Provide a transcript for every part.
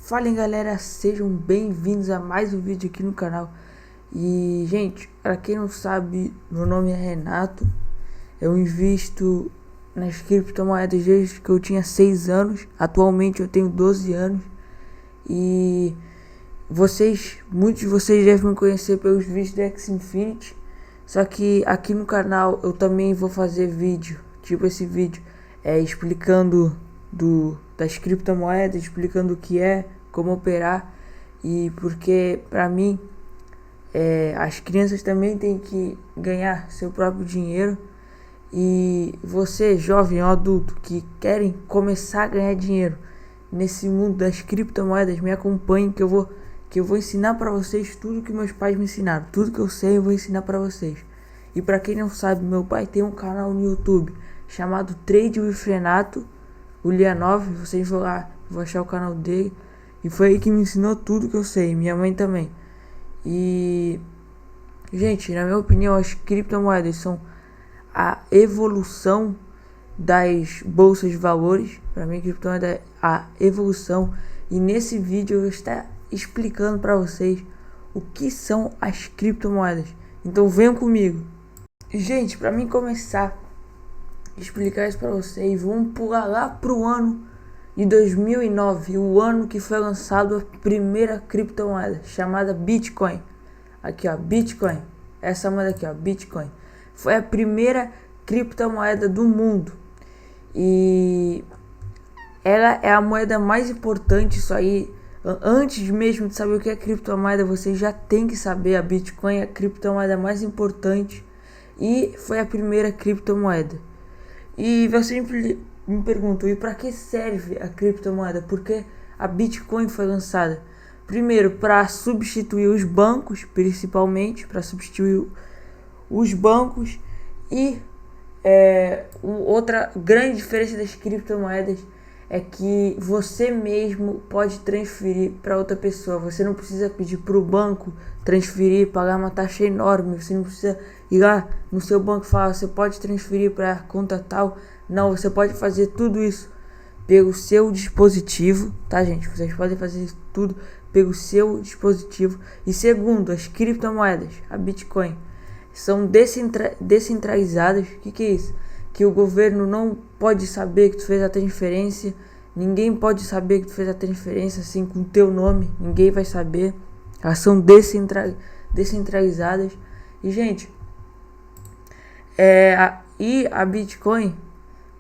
Fala aí, galera, sejam bem-vindos a mais um vídeo aqui no canal. E gente, para quem não sabe, meu nome é Renato. Eu invisto nas criptomoedas desde que eu tinha 6 anos. Atualmente eu tenho 12 anos. E muitos de vocês devem me conhecer pelos vídeos do Axie Infinity. Só que aqui no canal eu também vou fazer vídeo, tipo esse vídeo, explicando das criptomoedas, explicando o que é, como operar. E porque pra mim as crianças também têm que ganhar seu próprio dinheiro. E você, jovem ou adulto, que querem começar a ganhar dinheiro nesse mundo das criptomoedas, me acompanhe que eu vou ensinar pra vocês tudo que meus pais me ensinaram. Tudo que eu sei eu vou ensinar pra vocês. E pra quem não sabe, meu pai tem um canal no YouTube chamado Trade with Renato, o Lianov. Vocês vão lá, vão achar o canal dele. E foi aí que me ensinou tudo que eu sei, minha mãe também. E gente, na minha opinião, as criptomoedas são a evolução das bolsas de valores. Para mim, criptomoeda é a evolução. E nesse vídeo eu vou estar explicando para vocês o que são as criptomoedas. Então venham comigo. Gente, para mim começar a explicar isso para vocês, vamos pular lá pro ano de 2009, o ano que foi lançado a primeira criptomoeda chamada Bitcoin. Aqui ó, Bitcoin. Essa moeda aqui ó, Bitcoin. Foi a primeira criptomoeda do mundo. E ela é a moeda mais importante. Isso aí, antes mesmo de saber o que é criptomoeda, você já tem que saber. A Bitcoin é a criptomoeda mais importante e foi a primeira criptomoeda. E você me perguntou, e para que serve a criptomoeda? Porque a Bitcoin foi lançada primeiro para substituir os bancos, principalmente para substituir os bancos. E outra grande diferença das criptomoedas é que você mesmo pode transferir para outra pessoa. Você não precisa pedir para o banco transferir, pagar uma taxa enorme. Você não precisa ir lá no seu banco e falar, você pode transferir para a conta tal. Não, você pode fazer tudo isso pelo seu dispositivo, tá, gente? Vocês podem fazer isso tudo pelo seu dispositivo. E segundo, as criptomoedas, a Bitcoin, são descentralizadas. O que é isso? Que o governo não pode saber que tu fez a transferência. Ninguém pode saber que tu fez a transferência assim com o teu nome. Ninguém vai saber. Elas são descentralizadas. E gente, a Bitcoin,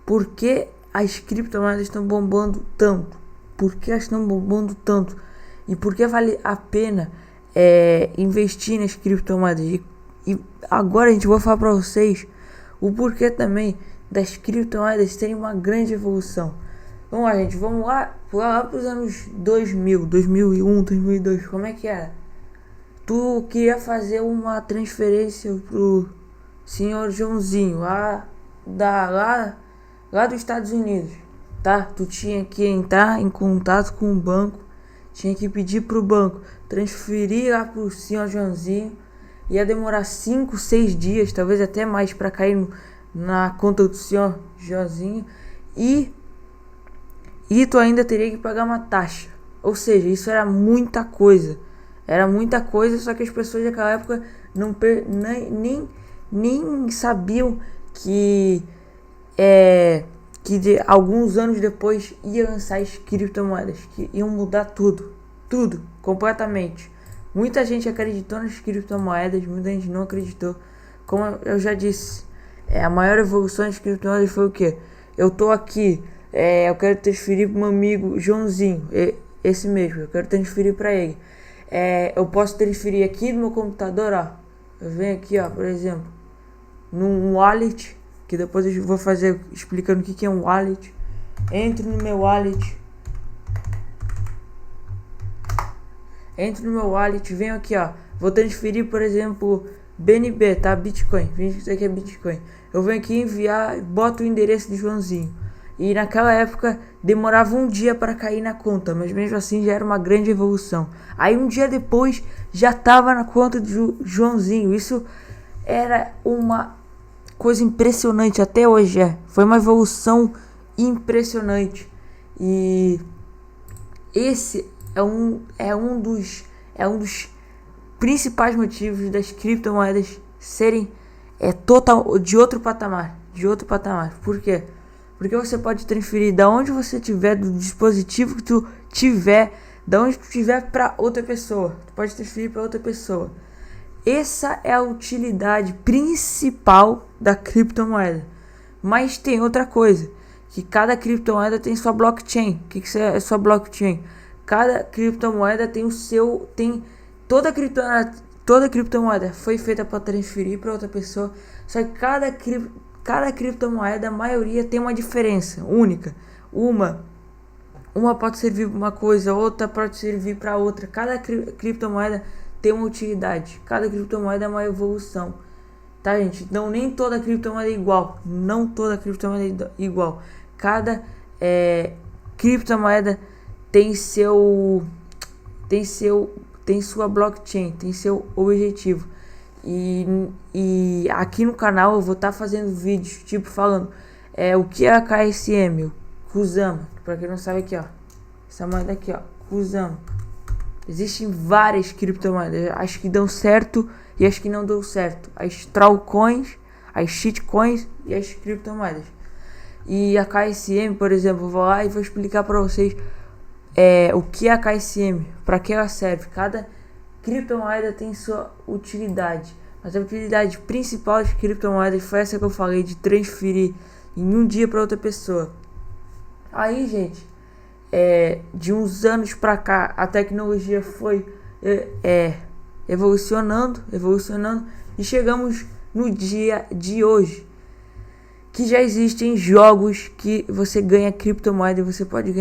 por que as criptomoedas estão bombando tanto? Por que elas estão bombando tanto? E por que vale a pena investir nas criptomoedas? E agora a gente vai falar para vocês o porquê também das criptomoedas terem uma grande evolução. Vamos lá, gente, vamos lá para os anos 2000, 2001, 2002, como é que era? Tu queria fazer uma transferência pro senhor Joãozinho, lá dos Estados Unidos, tá? Tu tinha que entrar em contato com o banco, tinha que pedir pro banco transferir lá pro senhor Joãozinho. Ia demorar 5, 6 dias, talvez até mais, para cair na conta do senhor Joãozinho. E tu ainda teria que pagar uma taxa. Ou seja, isso era muita coisa. Era muita coisa, só que as pessoas daquela época nem sabiam que de alguns anos depois ia lançar as criptomoedas, que iam mudar tudo, completamente. Muita gente acreditou nas criptomoedas, muita gente não acreditou. Como eu já disse, a maior evolução das criptomoedas foi o que? Eu tô aqui, eu quero transferir pro meu amigo Joãozinho, esse mesmo, eu quero transferir para ele. Eu posso transferir aqui no meu computador, ó. Eu venho aqui, ó, por exemplo, num wallet, que depois eu vou fazer explicando o que é um wallet. Entro no meu wallet. Venho aqui, ó. Vou transferir, por exemplo, BNB, tá? Bitcoin. Isso aqui é Bitcoin. Eu venho aqui enviar, boto o endereço de Joãozinho. E naquela época demorava um dia para cair na conta, mas mesmo assim já era uma grande evolução. Aí um dia depois já tava na conta de Joãozinho. Isso era uma coisa impressionante, até hoje foi uma evolução impressionante. E é um dos principais motivos das criptomoedas serem total de outro patamar, Por quê? Porque você pode transferir da onde você tiver, do dispositivo que tu tiver, da onde tu tiver, para outra pessoa. Tu pode transferir para outra pessoa. Essa é a utilidade principal da criptomoeda. Mas tem outra coisa, que cada criptomoeda tem sua blockchain. O que é sua blockchain? Cada criptomoeda tem o seu, toda criptomoeda foi feita para transferir para outra pessoa. Só que cada criptomoeda, a maioria tem uma diferença única. Uma pode servir para uma coisa, outra pode servir para outra. Cada criptomoeda tem uma utilidade. Cada criptomoeda é uma evolução. Tá, gente? Então nem toda criptomoeda é igual. Cada criptomoeda tem sua blockchain, tem seu objetivo. E aqui no canal eu vou estar fazendo vídeos tipo falando o que é a KSM, o Kusama. Pra quem não sabe, aqui ó, essa moeda aqui ó, Kusama. Existem várias criptomoedas, as que dão certo e as que não dão certo. As trollcoins, as shitcoins e as criptomoedas. E a KSM, por exemplo, eu vou lá e vou explicar para vocês o que é a KSM, para que ela serve. Cada criptomoeda tem sua utilidade, mas a utilidade principal das criptomoedas foi essa que eu falei, de transferir em um dia para outra pessoa. Aí, gente, de uns anos para cá, a tecnologia foi evolucionando e chegamos no dia de hoje, que já existem jogos que você ganha criptomoeda e você pode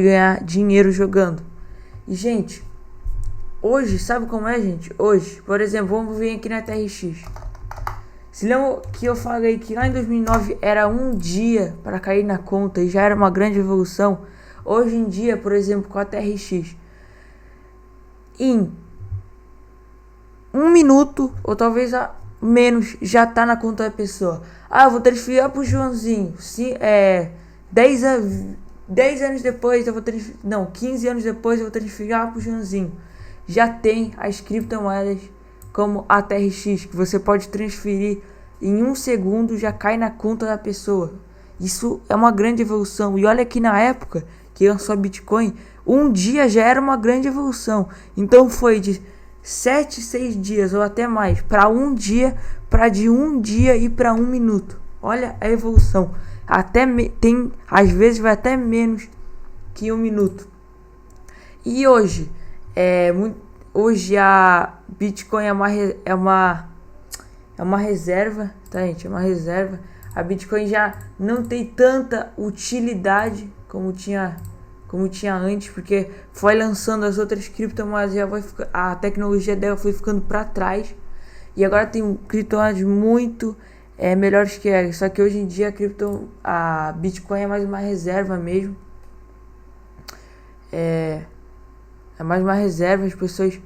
ganhar dinheiro jogando. E, gente, hoje, sabe como é, gente? Hoje, por exemplo, vamos vir aqui na TRX. Se lembra que eu falei que lá em 2009 era um dia para cair na conta e já era uma grande evolução? Hoje em dia, por exemplo, com a TRX, em um minuto, ou talvez menos, já tá na conta da pessoa. Eu vou transferir pro Joãozinho. 10 anos depois eu vou transferir. Não, 15 anos depois eu vou transferir pro Joãozinho. Já tem as criptomoedas como a TRX, que você pode transferir em um segundo, já cai na conta da pessoa. Isso é uma grande evolução. E olha que na época que lançou Bitcoin, um dia já era uma grande evolução. Então foi de 7, 6 dias ou até mais para um dia, para de um dia e para um minuto. Olha a evolução. Às vezes vai até menos que um minuto. E hoje a Bitcoin é uma reserva, tá, gente? É uma reserva. A Bitcoin já não tem tanta utilidade como tinha antes, porque foi lançando as outras criptomoedas, a tecnologia dela foi ficando para trás. E agora tem criptomoedas muito melhores que ela. Só que hoje em dia a Bitcoin é mais uma reserva mesmo. É mais uma reserva, as pessoas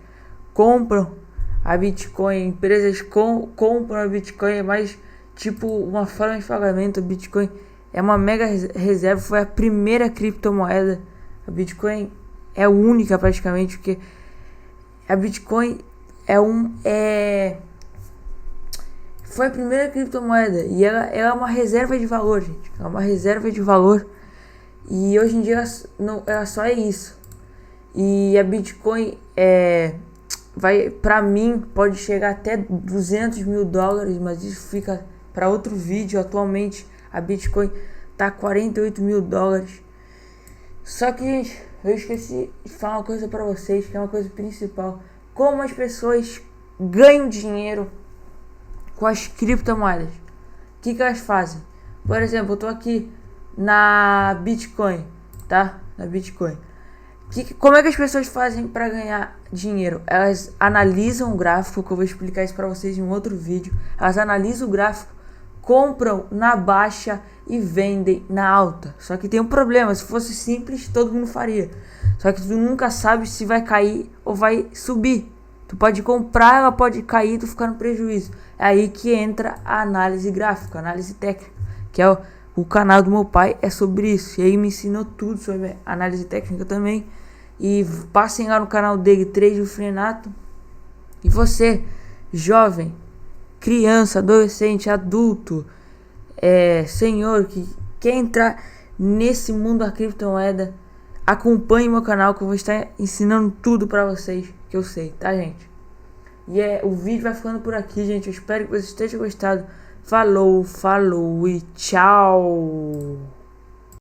compram a Bitcoin, empresas compram a Bitcoin, é mais tipo uma forma de pagamento. A Bitcoin é uma mega reserva, foi a primeira criptomoeda. A Bitcoin é única praticamente, porque a Bitcoin foi a primeira criptomoeda e ela é uma reserva de valor, gente. É uma reserva de valor e hoje em dia ela só é isso. E a Bitcoin pra mim, pode chegar até $200 mil, mas isso fica para outro vídeo. Atualmente a Bitcoin tá $48 mil. Só que, gente, eu esqueci de falar uma coisa para vocês, que é uma coisa principal: como as pessoas ganham dinheiro com as criptomoedas. O que elas fazem? Por exemplo, eu tô aqui na Bitcoin, tá? Na Bitcoin. Como é que as pessoas fazem para ganhar dinheiro? Elas analisam o gráfico, que eu vou explicar isso para vocês em um outro vídeo. Elas analisam o gráfico, compram na baixa e vendem na alta. Só que tem um problema: se fosse simples, todo mundo faria. Só que tu nunca sabe se vai cair ou vai subir. Tu pode comprar, ela pode cair e tu ficar no prejuízo. É aí que entra a análise gráfica, a análise técnica, que é o canal do meu pai é sobre isso. E aí me ensinou tudo sobre análise técnica também. E passem lá no canal dele, Trade with Renato. E você, jovem, criança, adolescente, adulto, senhor que quer entrar nesse mundo da criptomoeda, acompanhe meu canal que eu vou estar ensinando tudo pra vocês que eu sei, tá, gente? E o vídeo vai ficando por aqui, gente. Eu espero que vocês tenham gostado. Falou, falou e tchau!